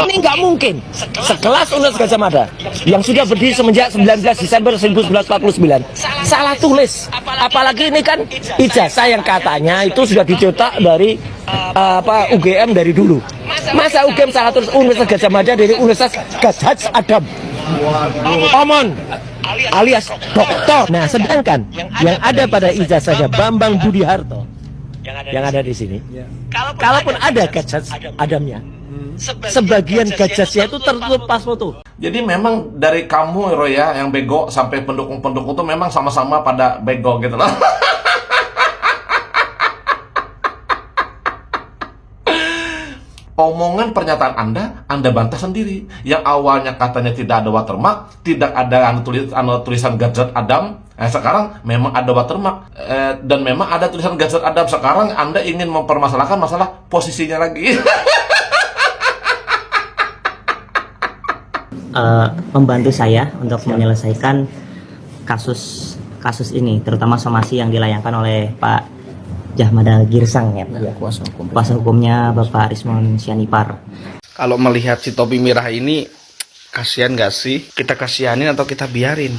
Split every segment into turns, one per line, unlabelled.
Ini nggak mungkin sekelas Universitas Gadjah Mada yang sudah berdiri semenjak 19 Desember 1949 salah tulis. Apalagi ini kan ijazah yang katanya itu sudah dicetak dari UGM dari dulu. Masa UGM salah tulis Universitas Gadjah Mada dari Universitas Gadjah Adam Omon alias doktor. Nah, sedangkan yang ada pada ijazahnya Bambang Budi Harto yang ada di sini, kalaupun ada Gadjah Adamnya, sebagian gajahnya itu tertutup pas foto.
Jadi memang dari kamu Roy ya, yang bego sampai pendukung-pendukung itu memang sama-sama pada bego gitu loh. Omongan pernyataan Anda bantah sendiri. Yang awalnya katanya tidak ada watermark, tidak ada tulisan Gadjah Adam. Sekarang memang ada watermark dan memang ada tulisan Gadjah Adam. Sekarang Anda ingin mempermasalahkan masalah posisinya lagi.
Membantu saya untuk menyelesaikan kasus ini, terutama somasi yang dilayangkan oleh Pak Jahmada Girsang ya, kuasa hukumnya Bapak Rismon Sianipar.
Kalau melihat si topi merah ini, kasihan gak sih? Kita kasihanin atau kita biarin?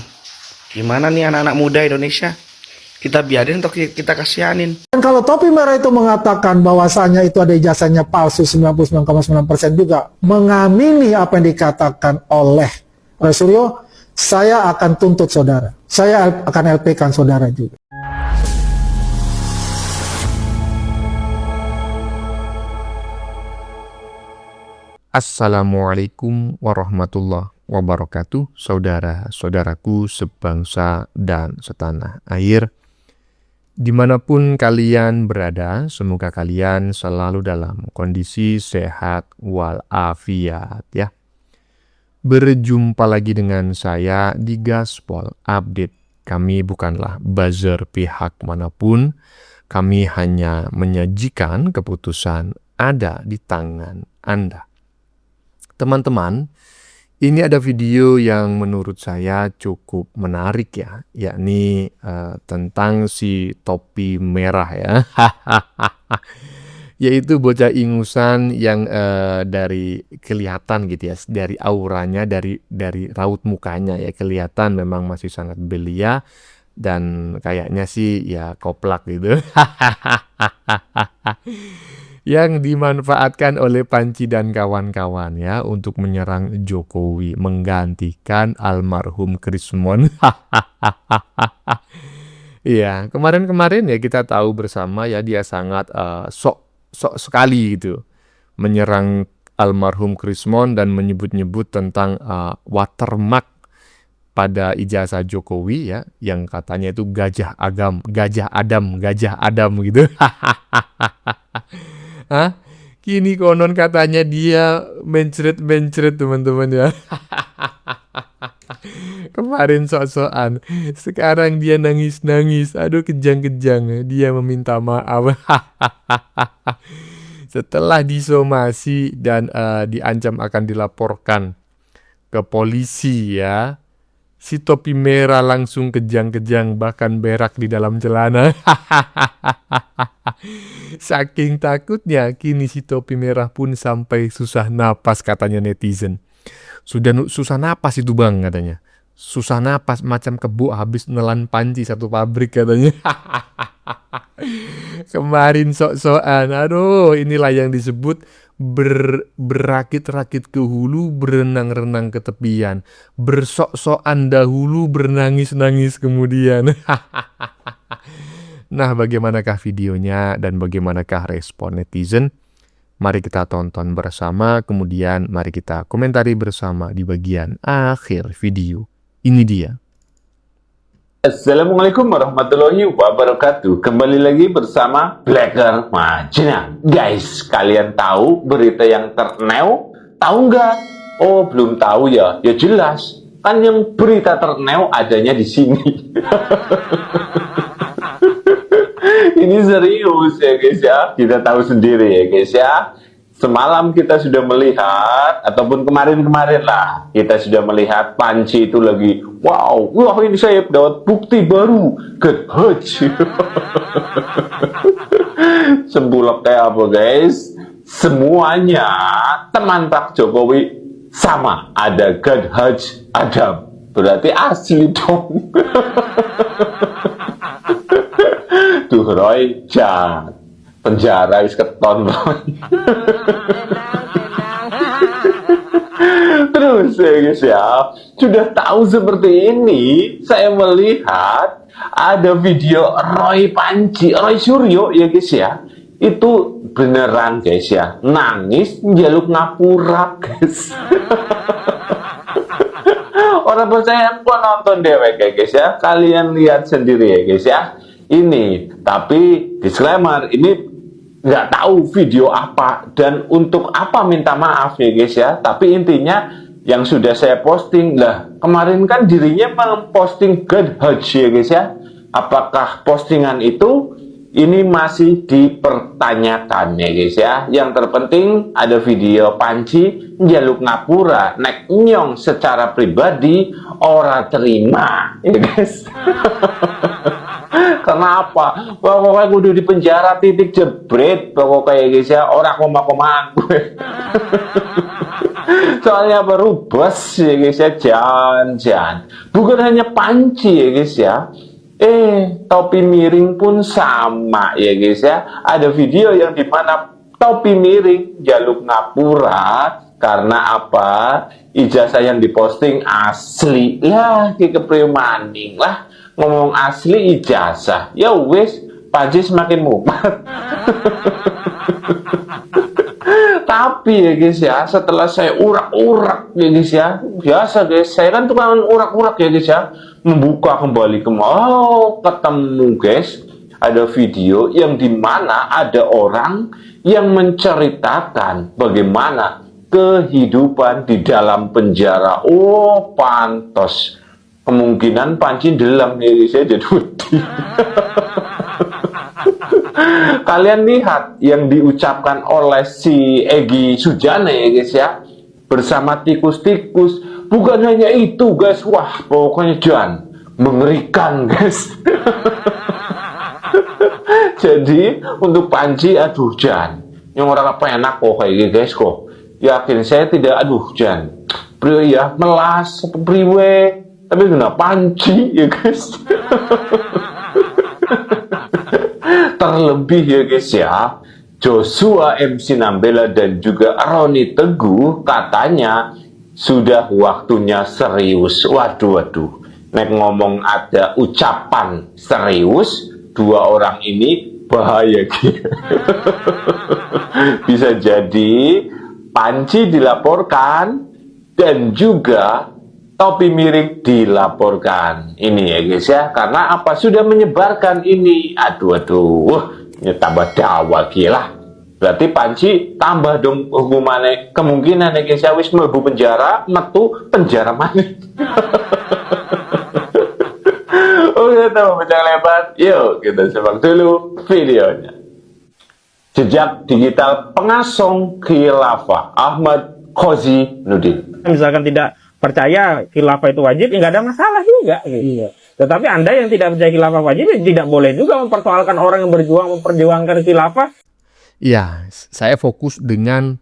Gimana nih anak-anak muda Indonesia? Kita biarin atau kita kasihanin?
Dan kalau topi merah itu mengatakan bahwasanya itu ada ijazahnya palsu 99,9% juga mengamini apa yang dikatakan oleh Roy Suryo, saya akan tuntut saudara. Saya akan LP-kan saudara juga.
Assalamualaikum warahmatullahi wabarakatuh, saudara-saudaraku sebangsa dan setanah air. Dimanapun kalian berada, semoga kalian selalu dalam kondisi sehat walafiat ya. Berjumpa lagi dengan saya di Gaspol Update. Kami bukanlah buzzer pihak manapun. Kami hanya menyajikan keputusan ada di tangan Anda. Teman-teman, ini ada video yang menurut saya cukup menarik ya, yakni tentang si topi merah ya. Yaitu bocah ingusan yang dari kelihatan gitu ya, dari auranya, dari raut mukanya ya, kelihatan memang masih sangat belia dan kayaknya sih ya koplak gitu. Yang dimanfaatkan oleh Panci dan kawan-kawan ya untuk menyerang Jokowi, menggantikan almarhum Krismon. Iya, kemarin-kemarin ya kita tahu bersama ya dia sangat sok sekali gitu menyerang almarhum Krismon dan menyebut-nyebut tentang watermark pada ijazah Jokowi ya, yang katanya itu Gadjah Adam gitu. Hah? Kini konon katanya dia mencret teman-teman ya. Kemarin sok-sokan, sekarang dia nangis-nangis. Aduh, kejang-kejang. Dia meminta maaf. Setelah disomasi dan diancam akan dilaporkan ke polisi ya, si topi merah langsung kejang-kejang, bahkan berak di dalam celana. Saking takutnya, kini si topi merah pun sampai susah napas katanya netizen. Sudah susah napas itu bang katanya. Susah napas macam kebo habis nelan panci satu pabrik katanya. Kemarin sok-sokan, aduh inilah yang disebut berakit-rakit ke hulu, berenang-renang ke tepian. Bersok-sokan dahulu, bernangis-nangis kemudian. Nah, bagaimanakah videonya dan bagaimanakah respon netizen? Mari kita tonton bersama, kemudian mari kita komentari bersama di bagian akhir video. Ini dia.
Assalamualaikum warahmatullahi wabarakatuh. Kembali lagi bersama Blacker Majina. Guys, kalian tahu berita yang terneo? Tahu nggak? Oh, belum tahu ya? Ya jelas. Kan yang berita terneo adanya di sini. Ini serius ya guys ya. Kita tahu sendiri ya guys ya. Semalam kita sudah melihat, ataupun kemarin-kemarin lah, kita sudah melihat Panci itu lagi, wah ini saya dapat bukti baru, Gadjah. Sembulok kayak apa guys? semuanya teman Pak Jokowi sama, ada Gadhaj Adam. Berarti asli dong. Duh Roy, jangan penjara wis keton Roy. Terus ya guys ya, sudah tahu seperti ini, saya melihat ada video Roy Suryo ya guys ya, itu beneran guys ya, nangis njaluk ngapura guys. Orang percaya kok nonton dewek ya guys ya, kalian lihat sendiri ya guys ya. Ini, tapi disclaimer, ini nggak tahu video apa dan untuk apa minta maaf ya guys ya. Tapi intinya yang sudah saya posting lah, kemarin kan dirinya memposting Gadhaj ya guys ya. Apakah postingan itu ini masih dipertanyakan ya guys ya. Yang terpenting ada video Panji njaluk ngapura nek nyong secara pribadi ora terima ya guys. Kenapa? Pokoknya kudu di penjara titik jebret pokoknya guys ya, orang koma-komaan gue. Soalnya baru bos ya guys ya, jangan. Bukan hanya Panji ya guys ya, topi miring pun sama ya guys ya. Ada video yang dimana topi miring jaluk ngapura karena apa? Ijazah yang diposting asli lah, keprimaning lah. Ngomong asli ijazah, ya wis, Panji semakin mumet. Tapi ya guys ya, setelah saya urak-urak ya guys ya, biasa guys, saya kan tukang urak-urak ya guys ya, membuka kembali ketemu guys, ada video yang dimana ada orang yang menceritakan bagaimana kehidupan di dalam penjara. Oh pantos, kemungkinan Panji dalam ya guys ya, jadi wedi. Kalian lihat yang diucapkan oleh si Egy Sujana ya guys ya, bersama tikus-tikus. Bukan hanya itu guys, wah pokoknya jangan mengerikan guys. Jadi untuk Panji, aduh jangan, yang orang apa enak kok kayak gitu guys kok. Yakin saya tidak, aduh jangan priwe ya, melas priwe, tapi guna Panji ya guys. Terlebih ya guys ya, Joshua MC Nambela dan juga Roni Teguh katanya sudah waktunya serius. Waduh, nek ngomong ada ucapan serius, dua orang ini bahaya gitu. Bisa jadi Panji dilaporkan dan juga topi miring dilaporkan. Ini ya guys ya, karena apa? Sudah menyebarkan ini. Aduh, ini tambah dawa gila. Berarti Panji tambah dong hukumannya. Kemungkinan ya guys ya, wis mlebu penjara, metu penjara mana? Oke, kita memecah lebar. Yuk kita simak dulu videonya. Jejak digital pengasong khilafah Ahmad Khozi Nudin.
Misalkan tidak percaya khilafah itu wajib, ya nggak ada masalah juga. Gitu. Iya. Tetapi Anda yang tidak percaya khilafah wajib, ya tidak boleh juga mempersoalkan orang yang memperjuangkan khilafah.
Ya, saya fokus dengan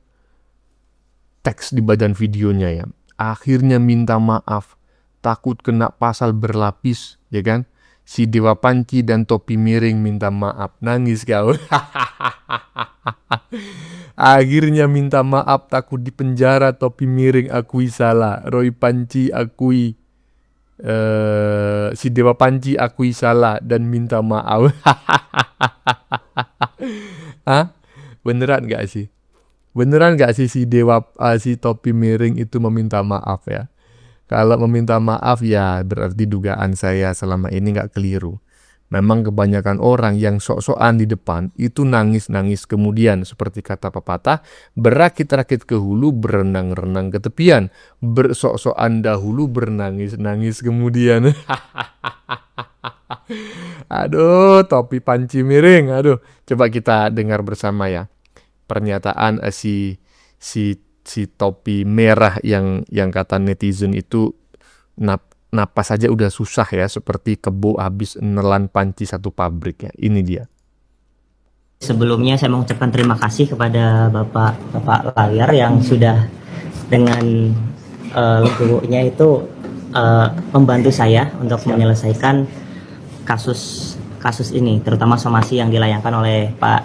teks di badan videonya ya. Akhirnya minta maaf, takut kena pasal berlapis, ya kan? Si Dewa Panci dan topi miring minta maaf, nangis kau. Akhirnya minta maaf, takut di penjara, topi miring akui salah, Roy Panci akui, si Dewa Panci akui salah dan minta maaf. Hah? Beneran gak sih? Beneran gak sih si topi miring itu meminta maaf ya? Kalau meminta maaf ya berarti dugaan saya selama ini gak keliru. Memang kebanyakan orang yang sok-sokan di depan itu nangis-nangis kemudian. Seperti kata pepatah, berakit-rakit ke hulu, berenang-renang ke tepian. Bersok-sokan dahulu, bernangis-nangis kemudian. Aduh, topi panci miring. Aduh, coba kita dengar bersama ya. Pernyataan si topi merah yang kata netizen itu napas saja udah susah ya, seperti kebo habis nelan panci satu pabrik ya. Ini dia.
Sebelumnya saya mengucapkan terima kasih kepada Bapak Layar yang sudah dengan legowonya itu membantu saya untuk menyelesaikan kasus ini, terutama somasi yang dilayangkan oleh Pak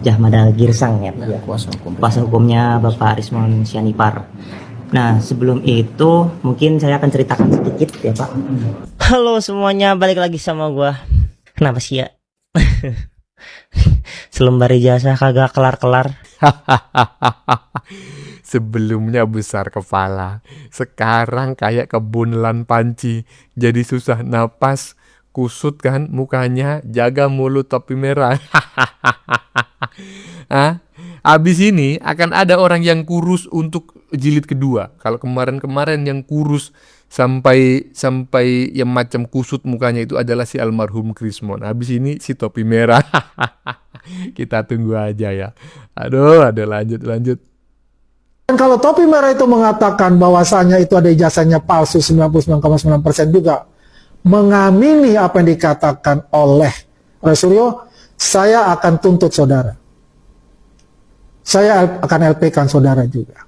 Jahmada Girsang ya, kuasa hukumnya Bapak Arismon Sianipar. Nah, sebelum itu mungkin saya akan ceritakan sedikit ya Pak. Halo semuanya, balik lagi sama gua. Kenapa sih ya? Selembar ijazah kagak kelar-kelar.
Sebelumnya besar kepala, sekarang kayak kebunelan panci, jadi susah napas, kusut kan mukanya, jaga mulut topi merah. Abis ini akan ada orang yang kurus untuk jilid kedua. Kalau kemarin-kemarin yang kurus sampai yang macam kusut mukanya itu adalah si almarhum Krismon. Habis ini si topi merah. Kita tunggu aja ya. Aduh, ada lanjut.
Dan kalau topi merah itu mengatakan bahwasanya itu ada ijazahnya palsu 99,9% juga mengamini apa yang dikatakan oleh Suryo, saya akan tuntut saudara. Saya akan LP-kan saudara juga.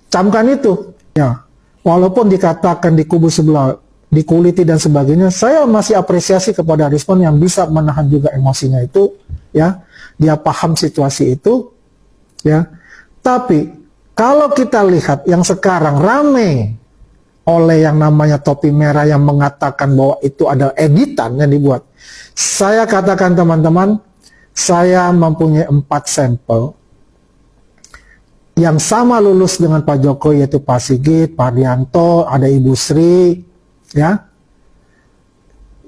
Camkan itu. Ya, walaupun dikatakan di kubu sebelah, dikuliti dan sebagainya, saya masih apresiasi kepada Arismon yang bisa menahan juga emosinya itu, ya. Dia paham situasi itu, ya. Tapi kalau kita lihat yang sekarang rame oleh yang namanya topi merah yang mengatakan bahwa itu adalah editan yang dibuat. Saya katakan teman-teman, saya mempunyai 4 sampel yang sama lulus dengan Pak Jokowi, yaitu Pak Sigit, Pak Hardianto, ada Ibu Sri, ya.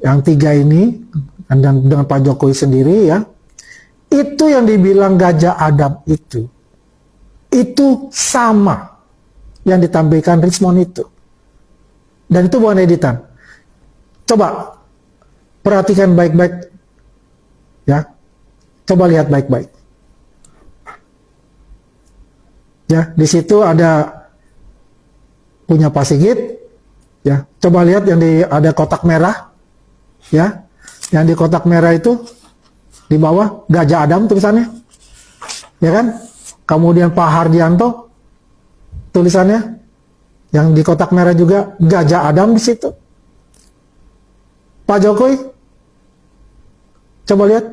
Yang 3 ini dan dengan Pak Jokowi sendiri, ya. Itu yang dibilang gajah Adam itu sama yang ditampilkan Rismon itu. Dan itu bukan editan. Coba perhatikan baik-baik, ya. Coba lihat baik-baik. Ya, di situ ada punya Pak Sigit, ya. Coba lihat yang ada kotak merah, ya. Yang di kotak merah itu di bawah gajah Adam tulisannya, ya kan? Kemudian Pak Hardianto tulisannya yang di kotak merah juga gajah Adam di situ. Pak Jokowi, coba lihat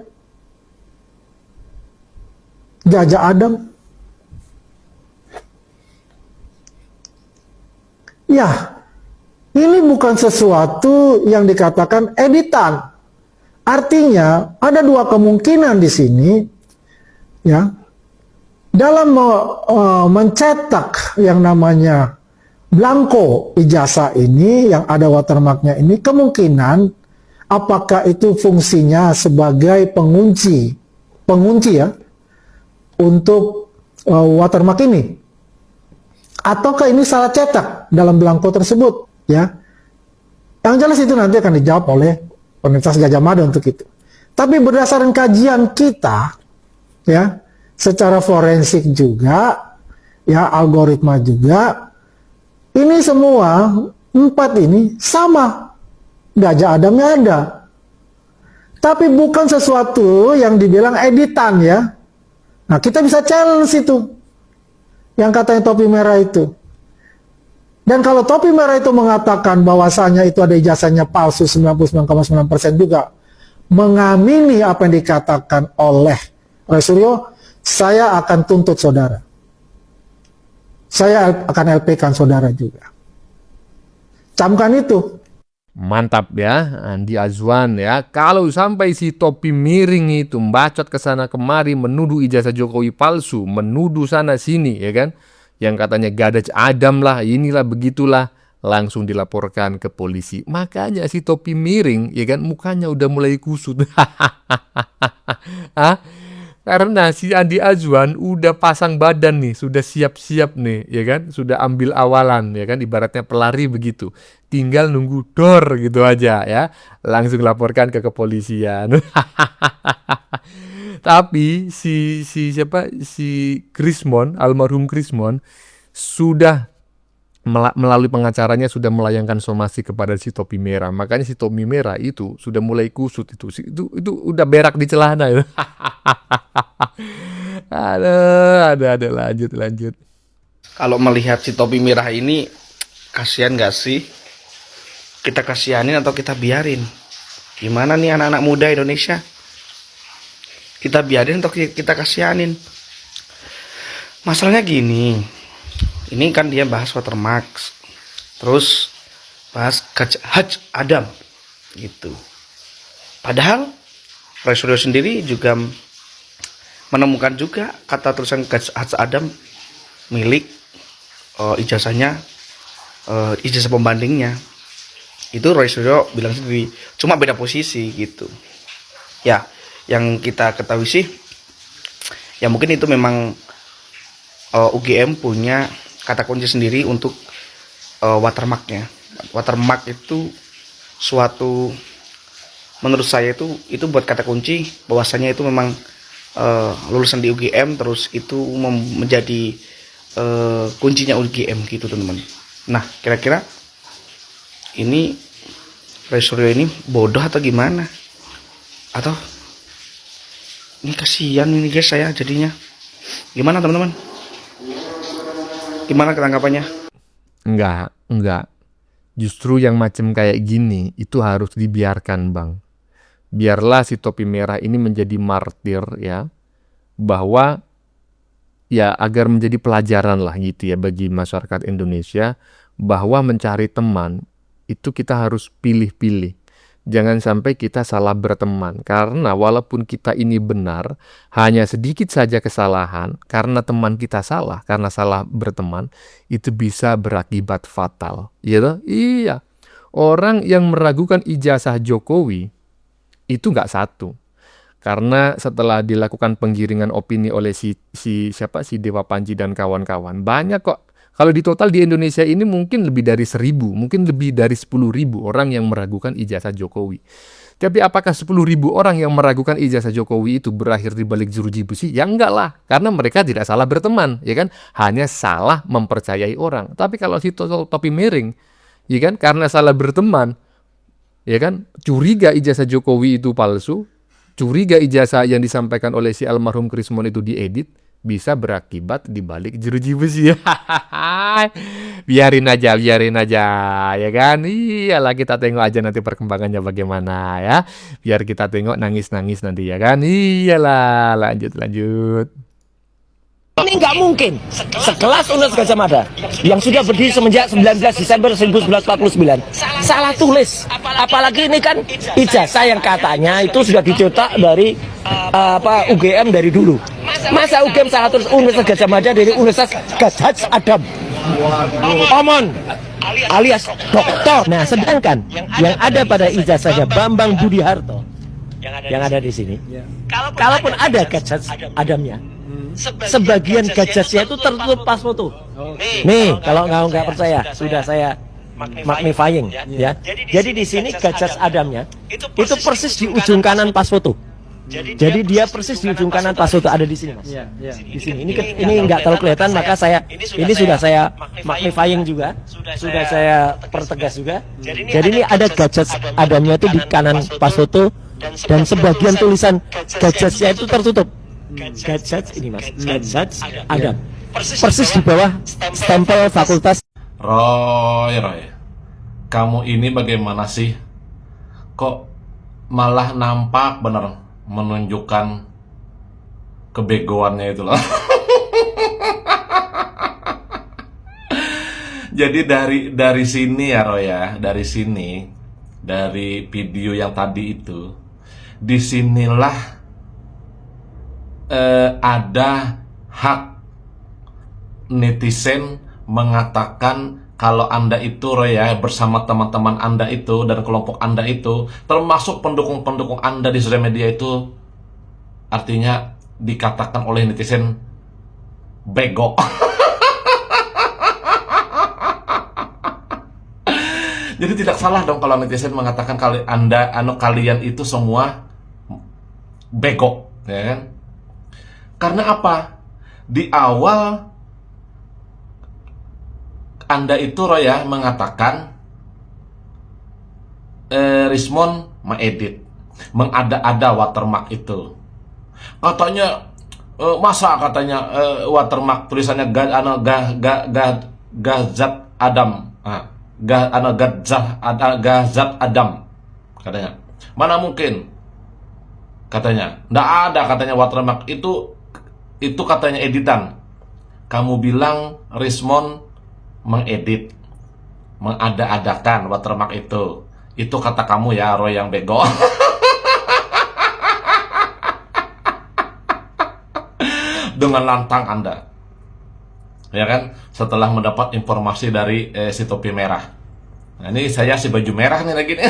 gajah Adam. Ya, ini bukan sesuatu yang dikatakan editan. Artinya ada 2 kemungkinan di sini, ya. Dalam mencetak yang namanya blanko ijazah ini yang ada watermarknya ini, kemungkinan apakah itu fungsinya sebagai pengunci ya untuk watermark ini, ataukah ini salah cetak dalam blanko tersebut, ya. Yang jelas itu nanti akan dijawab oleh Universitas Gadjah Mada untuk itu. Tapi berdasarkan kajian kita, ya, secara forensik juga, ya, algoritma juga, ini semua 4 ini sama, gajah Adamnya ada. Tapi bukan sesuatu yang dibilang editan, ya. Nah, kita bisa challenge itu, yang katanya topi merah itu. Dan kalau topi merah itu mengatakan bahwasanya itu ada ijazahnya palsu 99,9% juga mengamini apa yang dikatakan oleh Suryo, saya akan tuntut saudara. Saya akan LP-kan saudara juga. Camkan itu.
Mantap ya, Andi Azwan ya. Kalau sampai si topi miring itu bacot ke sana kemari menuduh ijazah Jokowi palsu, menuduh sana sini ya kan, yang katanya gajah Adam lah, inilah begitulah, langsung dilaporkan ke polisi. Makanya si topi miring ya kan mukanya udah mulai kusut. Karena si Andi Azwan udah pasang badan nih, sudah siap-siap nih, ya kan? Sudah ambil awalan, ya kan? Ibaratnya pelari begitu. Tinggal nunggu dor gitu aja ya. Langsung laporkan ke kepolisian. Tapi si Krismon, almarhum Krismon sudah melalui pengacaranya sudah melayangkan somasi kepada si topi merah. Makanya si topi merah itu sudah mulai kusut itu udah berak di celana itu. ada lanjut.
Kalau melihat si topi merah ini, kasihan gak sih? Kita kasihanin atau kita biarin? Gimana nih anak-anak muda Indonesia? Kita biarin atau kita kasihanin? Masalahnya gini, ini kan dia bahas watermark, terus bahas Haj Adam gitu. Padahal Roy Suryo sendiri juga menemukan juga kata tulisan Haj Adam milik ijazahnya, ijazah pembandingnya. Itu Roy Suryo bilang sendiri, cuma beda posisi gitu. Ya, yang kita ketahui sih, ya mungkin itu memang UGM punya kata kunci sendiri untuk watermarknya. Watermark itu suatu, menurut saya itu buat kata kunci bahwasanya itu memang lulusan di UGM, terus itu menjadi kuncinya UGM gitu teman-teman. Nah, kira-kira ini Roy Suryo ini bodoh atau gimana? Atau ini kasihan ini guys saya jadinya. Gimana teman-teman? Gimana ketangkapannya?
Enggak. Justru yang macam kayak gini itu harus dibiarkan, Bang. Biarlah si topi merah ini menjadi martir ya, bahwa ya agar menjadi pelajaran lah gitu ya bagi masyarakat Indonesia, bahwa mencari teman itu kita harus pilih-pilih. Jangan sampai kita salah berteman, karena walaupun kita ini benar, hanya sedikit saja kesalahan karena teman kita salah, karena salah berteman, itu bisa berakibat fatal. Iya. Orang yang meragukan ijazah Jokowi itu nggak satu. Karena setelah dilakukan penggiringan opini oleh si Dewa Panji dan kawan-kawan, banyak kok. Kalau di total di Indonesia ini mungkin lebih dari 1.000, mungkin lebih dari 10.000 orang yang meragukan ijazah Jokowi. Tapi apakah 10.000 orang yang meragukan ijazah Jokowi itu berakhir di balik jeruji besi? Ya enggak lah, karena mereka tidak salah berteman, ya kan? Hanya salah mempercayai orang. Tapi kalau si topi miring, ya kan? Karena salah berteman, ya kan? Curiga ijazah Jokowi itu palsu, curiga ijazah yang disampaikan oleh si almarhum Krismon itu diedit, bisa berakibat di balik jeruji besi. Biarin aja, ya kan? Iyalah, kita tengok aja nanti perkembangannya bagaimana ya. Biar kita tengok nangis-nangis nanti ya kan? Iyalah, lanjut.
Ini nggak mungkin sekelas Universitas Gadjah Mada yang sudah berdiri semenjak 19 Desember 1949 salah tulis. Apalagi ini kan ijazah yang katanya itu sudah dicetak dari UGM dari dulu. Masa UGM salah tulis Universitas Gadjah Mada dari Universitas Haj Adam Omon alias doktor. Nah, sedangkan yang ada pada ijazahnya Bambang Budi Harto yang ada di sini, kalaupun ada Haj Adamnya, sebagian gajahnya itu tertutup pas foto. Nih, kalau nggak percaya, sudah saya magnifying ya. Jadi di sini gajah Adamnya itu persis di ujung kanan pas foto. Jadi dia persis di ujung kanan pas foto, ada di sini, Mas. Di sini. Ini nggak terlalu kelihatan, maka ini sudah saya magnifying juga, sudah saya pertegas juga. Jadi ini ada gajah Adamnya itu di kanan pas foto, dan sebagian tulisan gajahnya itu tertutup. Gadget ini, Mas, Gadget Adam, persis di bawah stempel fakultas.
Roy, kamu ini bagaimana sih? Kok malah nampak bener menunjukkan kebegoannya itu loh. Jadi dari sini ya Roy ya, dari video yang tadi itu, disinilah ada hak netizen mengatakan kalau Anda itu Roy ya, bersama teman-teman Anda itu dan kelompok Anda itu, termasuk pendukung-pendukung Anda di sosial media itu, artinya dikatakan oleh netizen bego. Jadi tidak salah dong kalau netizen mengatakan kalian itu semua bego, ya kan? Karena apa? Di awal Anda itu Roya mengatakan Rismon mengedit, mengada-ada watermark itu. Katanya masa katanya watermark tulisannya Gazat Adam. Gazat Adam katanya. Mana mungkin? Katanya. Nggak ada katanya watermark itu katanya editan. Kamu bilang Rismon mengedit, mengada-adakan watermark itu. Itu kata kamu ya, Roy yang bego. Dengan lantang Anda, ya kan? Setelah mendapat informasi dari si topi merah. Nah, ini saya si baju merah nih lagi nih.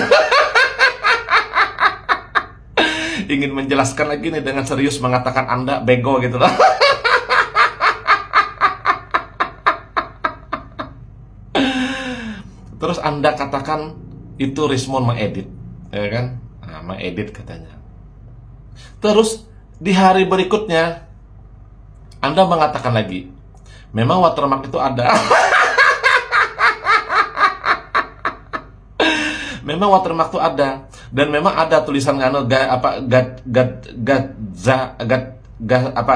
Ingin menjelaskan lagi nih dengan serius mengatakan Anda bego gitu loh. Terus Anda katakan itu Rismon mengedit, ya kan? Nah, mengedit katanya. Terus di hari berikutnya Anda mengatakan lagi, memang watermark itu ada. Memang watermark itu ada, dan memang ada tulisan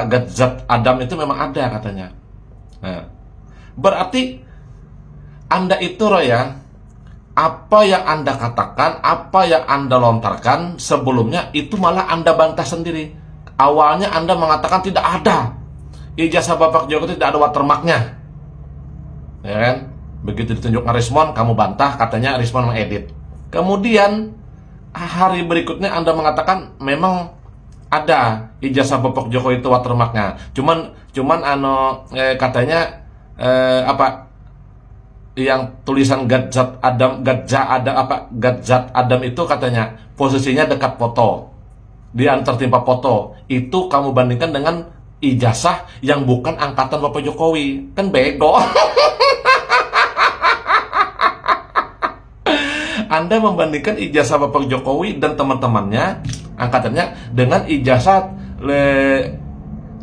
Gazat Adam itu memang ada katanya. Nah, berarti Anda itu Roya, apa yang Anda katakan, apa yang Anda lontarkan sebelumnya itu malah Anda bantah sendiri. Awalnya Anda mengatakan tidak ada ijazah Bapak Joko, tidak ada watermarknya, ya kan? Begitu ditunjukkan Rismon, kamu bantah, katanya Rismon mengedit. Kemudian hari berikutnya Anda mengatakan memang ada ijazah Bapak Joko itu watermarknya. Cuman katanya yang tulisan Gazat Adam itu katanya posisinya dekat foto, dia tertimpa foto. Itu kamu bandingkan dengan ijazah yang bukan angkatan Bapak Jokowi, kan bego. Anda membandingkan ijazah Bapak Jokowi dan teman-temannya angkatannya dengan ijazah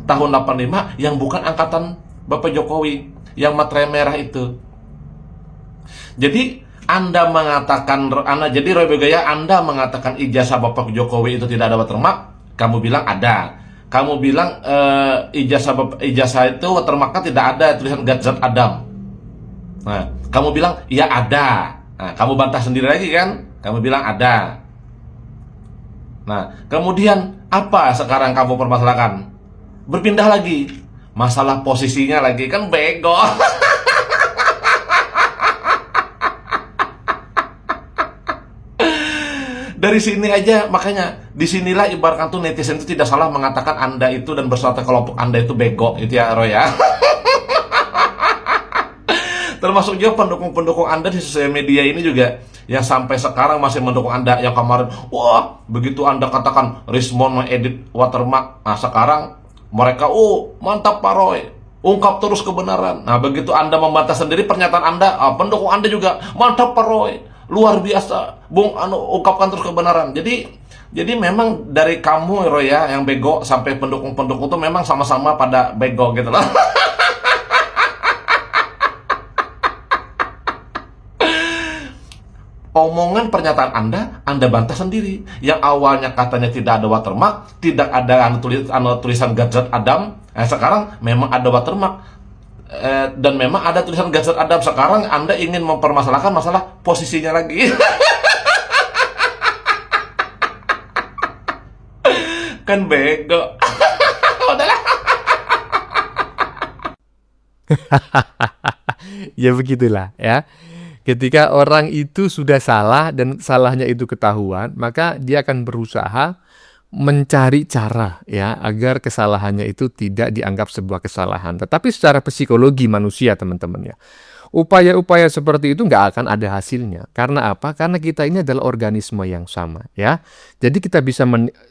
tahun 85 yang bukan angkatan Bapak Jokowi, yang materai merah itu. Jadi Anda mengatakan, jadi Roy Begaya, Anda mengatakan ijazah Bapak Jokowi itu tidak ada watermark, kamu bilang ada. Kamu bilang ijazah itu watermarknya tidak ada tulisan Gazat Adam. Nah, kamu bilang iya ada. Nah, kamu bantah sendiri lagi kan? Kamu bilang ada. Nah, kemudian apa sekarang kamu permasalahkan? Berpindah lagi, masalah posisinya lagi, kan bego. Dari sini aja, makanya disinilah ibaratkan tuh netizen itu tidak salah mengatakan Anda itu dan berserta kelompok Anda itu bego, itu ya Roy ya. Termasuk juga pendukung-pendukung Anda di sosial media ini juga yang sampai sekarang masih mendukung Anda. Yang kemarin, wah begitu Anda katakan Rismon mengedit watermark, nah sekarang mereka, mantap Pak Roy, ungkap terus kebenaran. Nah begitu Anda membantah sendiri pernyataan Anda, pendukung Anda juga mantap Pak Roy, luar biasa, ungkapkan terus kebenaran. Jadi memang dari kamu Roy ya, yang bego sampai pendukung-pendukung itu memang sama-sama pada bego gitu loh. Omongan pernyataan Anda bantah sendiri. Yang awalnya katanya tidak ada watermark, tidak ada tulisan Gazat Adam, sekarang memang ada watermark. Dan memang ada tulisan Gazat Adam. Sekarang Anda ingin mempermasalahkan masalah posisinya lagi. Kan bego. Udahlah.
Ya begitulah ya. Ketika orang itu sudah salah dan salahnya itu ketahuan, maka dia akan berusaha mencari cara ya agar kesalahannya itu tidak dianggap sebuah kesalahan. Tetapi secara psikologi manusia, teman-teman ya, upaya-upaya seperti itu nggak akan ada hasilnya. Karena apa? Karena kita ini adalah organisme yang sama ya. Jadi kita bisa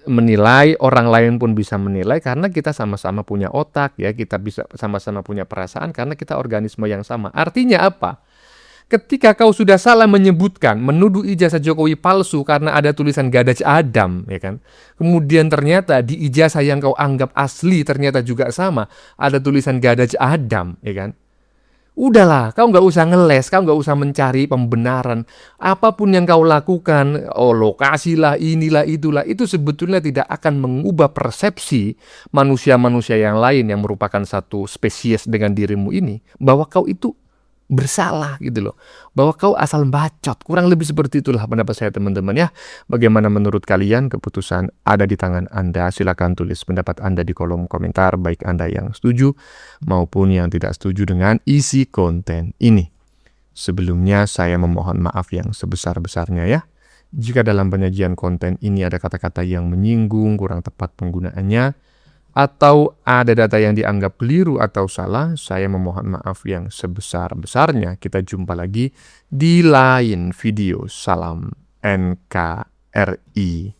menilai, orang lain pun bisa menilai karena kita sama-sama punya otak ya. Kita bisa sama-sama punya perasaan karena kita organisme yang sama. Artinya apa? Ketika kau sudah salah menyebutkan, menuduh ijazah Jokowi palsu karena ada tulisan Gazat Adam, ya kan? Kemudian ternyata di ijazah yang kau anggap asli ternyata juga sama, ada tulisan Gazat Adam, ya kan? Udahlah, kau nggak usah ngeles, kau nggak usah mencari pembenaran. Apapun yang kau lakukan, lokasi lah, inilah, itulah, itu sebetulnya tidak akan mengubah persepsi manusia-manusia yang lain yang merupakan satu spesies dengan dirimu ini, bahwa kau itu bersalah gitu loh, bahwa kau asal bacot. Kurang lebih seperti itulah pendapat saya teman-teman ya. Bagaimana menurut kalian? Keputusan ada di tangan Anda. Silakan tulis pendapat Anda di kolom komentar, baik Anda yang setuju maupun yang tidak setuju dengan isi konten ini. Sebelumnya saya memohon maaf yang sebesar-besarnya ya, jika dalam penyajian konten ini ada kata-kata yang menyinggung, kurang tepat penggunaannya, atau ada data yang dianggap keliru atau salah, saya memohon maaf yang sebesar-besarnya. Kita jumpa lagi di lain video. Salam NKRI.